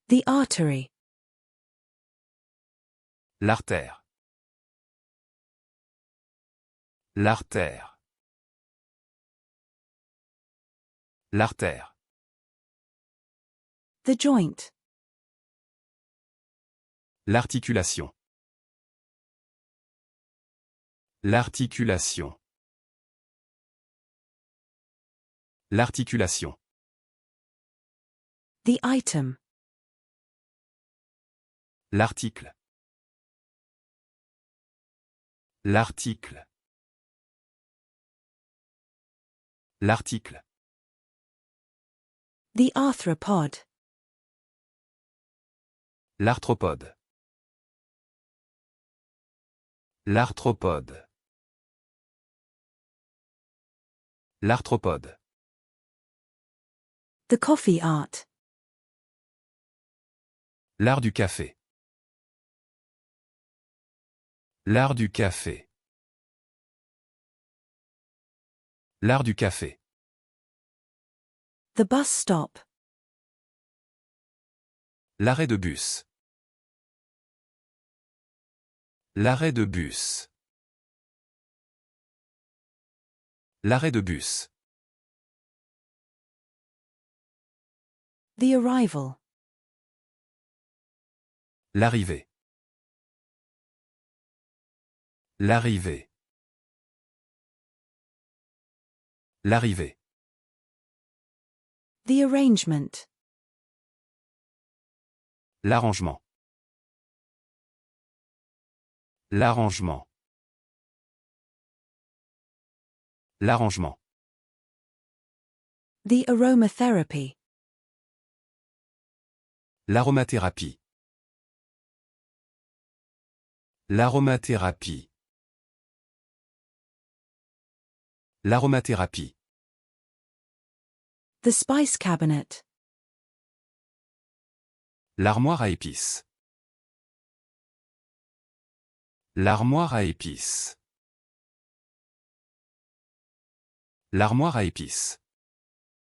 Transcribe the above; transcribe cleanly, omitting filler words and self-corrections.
The artery. L'artère. L'artère. L'artère. The joint. L'articulation. L'articulation. L'articulation. The item. L'article. L'article. L'article. The arthropod. L'arthropode. L'arthropode. L'arthropode. The coffee art. L'art du café. L'art du café. L'art du café. The bus stop. L'arrêt de bus. L'arrêt de bus. L'arrêt de bus. The arrival. L'arrivée. L'arrivée. L'arrivée. The arrangement. L'arrangement. L'arrangement. L'arrangement. The aromatherapy. L'aromathérapie. L'aromathérapie. L'aromathérapie. The spice cabinet. L'armoire à épices. L'armoire à épices. L'armoire à épices.